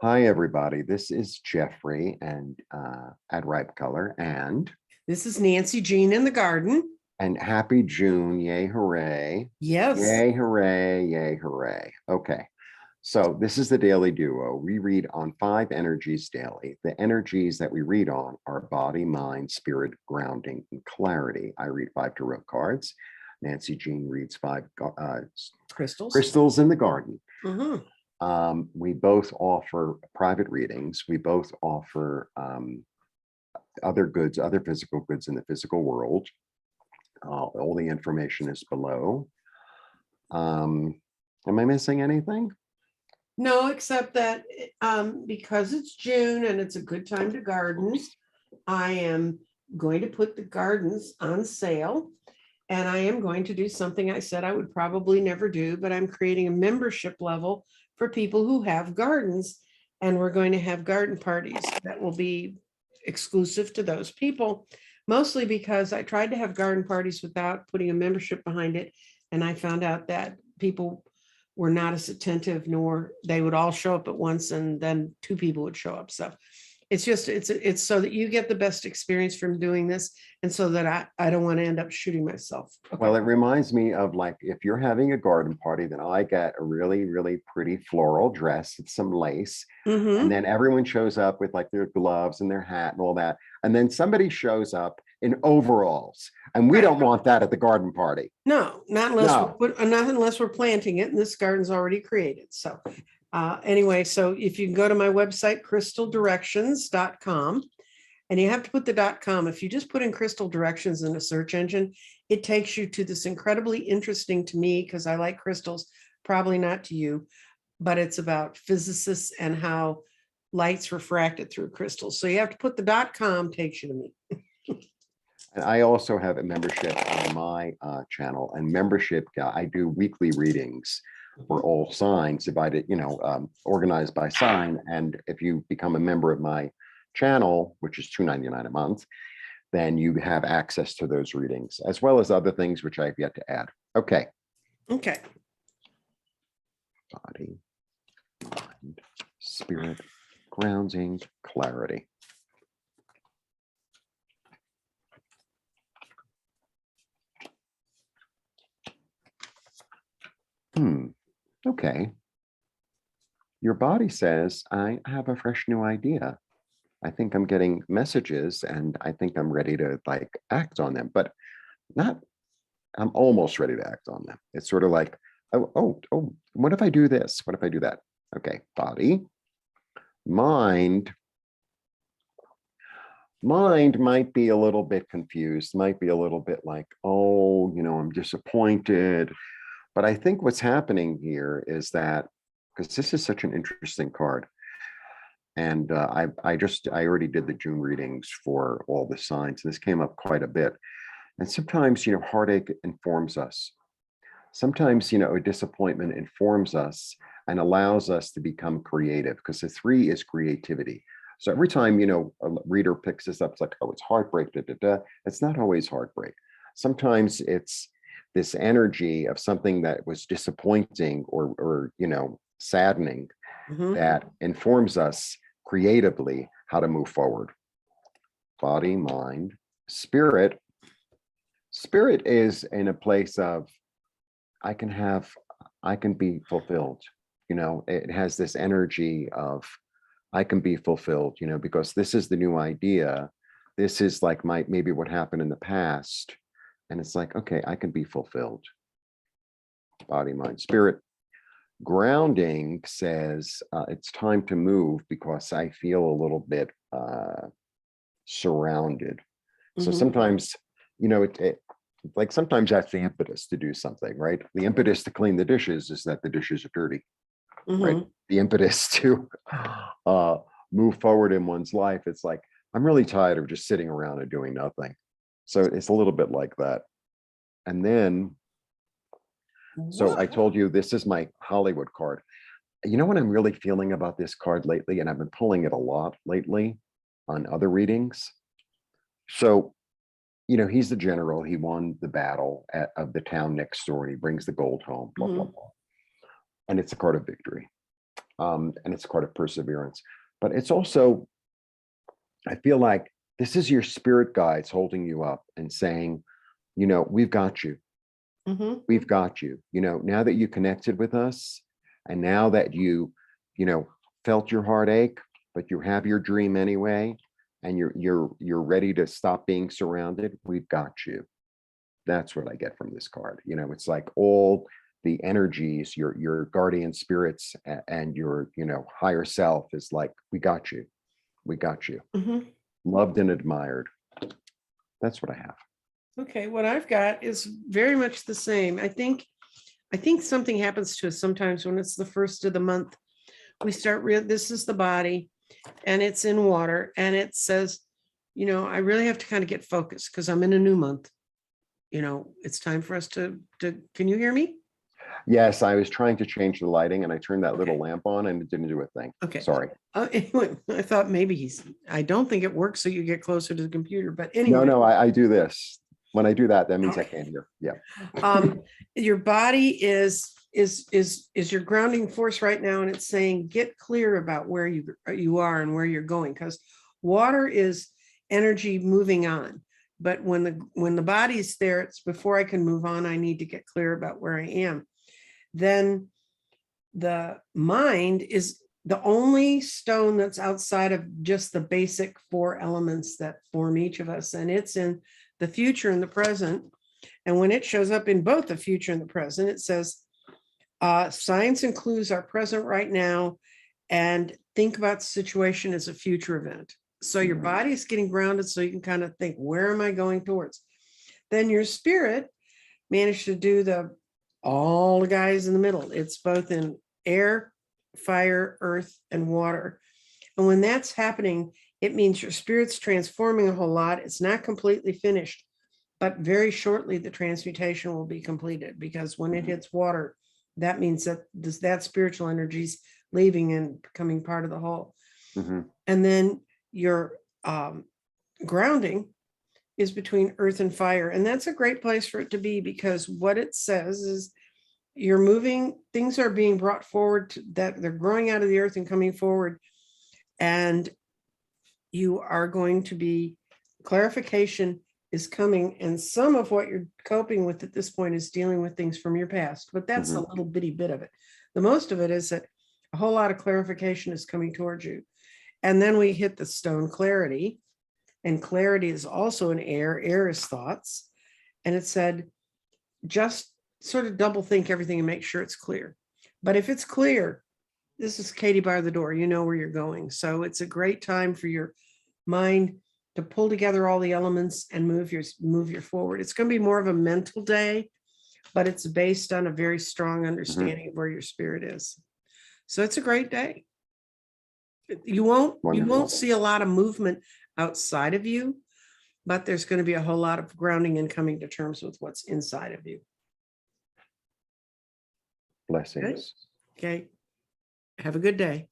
Hi, everybody. This is Jeffrey and at Ripecolor This is Nancy Jean in the garden. and happy June. Yay, hooray. Yes. Yay, hooray, yay, hooray. Okay. So this is the Daily Duo. We read on 5 energies daily. The energies that we read on are body, mind, spirit, grounding, and clarity. I read 5 tarot cards. Nancy Jean reads 5 crystals in the garden. We both offer private readings. We both offer other goods, other physical goods in the physical world. All the information is below. Am I missing anything? No, except that because it's June and it's a good time to garden, I am going to put the gardens on sale. And I am going to do something I said I would probably never do, but I'm creating a membership level for people who have gardens. And we're going to have garden parties that will be exclusive to those people, mostly because I tried to have garden parties without putting a membership behind it. And I found out that people were not as attentive, nor they would all show up at once and then 2 people would show up. So it's just, it's so that you get the best experience from doing this. And so that I don't want to end up shooting myself. Okay. Well, it reminds me of, like, if you're having a garden party, then I get a really, really pretty floral dress with some lace. And then everyone shows up with like their gloves and their hat and all that. And then somebody shows up in overalls. And we don't want that at the garden party. No, not unless we're planting it, and this garden's already created. So anyway, so if you can go to my website, crystaldirections.com, and you have to put the .com. If you just put in crystal directions in a search engine, it takes you to this incredibly interesting, to me, because I like crystals, probably not to you, but it's about physicists and how light's refracted through crystals. So you have to put the .com, takes you to me. And I also have a membership on my channel, and membership, I do weekly readings for all signs, divided, organized by sign. And if you become a member of my channel, which is $2.99 a month, then you have access to those readings, as well as other things which I've yet to add. Okay. Okay. Body, mind, spirit, grounding, clarity. Okay. Your body says, I have a fresh new idea. I think I'm getting messages and I think I'm ready to like act on them, but not, I'm almost ready to act on them. It's sort of like, oh, what if I do this? What if I do that? Okay, body. Mind might be a little bit confused, might be a little bit like, oh, I'm disappointed. But I think what's happening here is that, because this is such an interesting card, and I already did the June readings for all the signs. This came up quite a bit. And sometimes, heartache informs us. Sometimes, a disappointment informs us and allows us to become creative, because the 3 is creativity. So every time, a reader picks this up, it's like, oh, it's heartbreak, da, da, da. It's not always heartbreak. Sometimes it's this energy of something that was disappointing or saddening that informs us creatively how to move forward. Body, mind, spirit. Spirit is in a place of, I can be fulfilled. It has this energy of, I can be fulfilled, because this is the new idea. This is like maybe what happened in the past. And it's like, okay, I can be fulfilled. Body, mind, spirit. Grounding says it's time to move because I feel a little bit surrounded. So sometimes, like sometimes that's the impetus to do something, right? The impetus to clean the dishes is that the dishes are dirty, right? The impetus to move forward in one's life, it's like, I'm really tired of just sitting around and doing nothing. So it's a little bit like that. And then, so I told you, this is my Hollywood card. You know what I'm really feeling about this card lately, and I've been pulling it a lot lately on other readings. So, he's the general. He won the battle of the town next door, and he brings the gold home, blah, blah, blah. And it's a card of victory. And it's a card of perseverance. But it's also, I feel like this is your spirit guides holding you up and saying, you know, we've got you. Mhm. We've got you. You know, now that you connected with us, and now that you know, felt your heartache, but you have your dream anyway, and you're ready to stop being surrounded, we've got you. That's what I get from this card. You know, it's like all the energies, your guardian spirits and your, you know, higher self is like, we got you. We got you. Mhm. Loved and admired. That's what I have. Okay, what I've got is very much the same. I think something happens to us sometimes when it's the first of the month. We start this is the body and it's in water and it says, you know, I really have to kind of get focused because I'm in a new month. You know, it's time for us to can you hear me? Yes, I was trying to change the lighting and I turned that little Okay. lamp on and it didn't do a thing. Okay. Sorry. Anyway, I thought maybe I don't think it works so you get closer to the computer, but No, anyway. no, I do this. When I do that, that means I Okay. can't hear. Yeah. Your body is your grounding force right now, and it's saying get clear about where you are and where you're going, because water is energy moving on. But when the body's there, it's before I can move on, I need to get clear about where I am. Then the mind is the only stone that's outside of just the basic four elements that form each of us, and it's in the future and the present. And when it shows up in both the future and the present, it says, science includes our present right now, and think about the situation as a future event. So your body is getting grounded so you can kind of think, where am I going towards? Then your spirit managed to do all the guys in the middle. It's both in air, fire, earth, and water. And when that's happening, it means your spirit's transforming a whole lot. It's not completely finished, but very shortly the transmutation will be completed, because when it hits water, that means that that spiritual energy is leaving and becoming part of the whole. Mhm. And then your grounding is between earth and fire. And that's a great place for it to be, because what it says is you're moving, things are being brought forward that they're growing out of the earth and coming forward. And you are going to be, clarification is coming. And some of what you're coping with at this point is dealing with things from your past, but that's a little bitty bit of it. The most of it is that a whole lot of clarification is coming towards you. And then we hit the stone clarity, and clarity is also an air. Air is thoughts. And it said, just sort of double think everything and make sure it's clear. But if it's clear, this is Katie by the door, you know where you're going. So it's a great time for your mind to pull together all the elements and move your forward. It's going to be more of a mental day, but it's based on a very strong understanding of where your spirit is. So it's a great day. You Wonderful. won't see a lot of movement outside of you, but there's going to be a whole lot of grounding and coming to terms with what's inside of you. Blessings. Okay. Have a good day.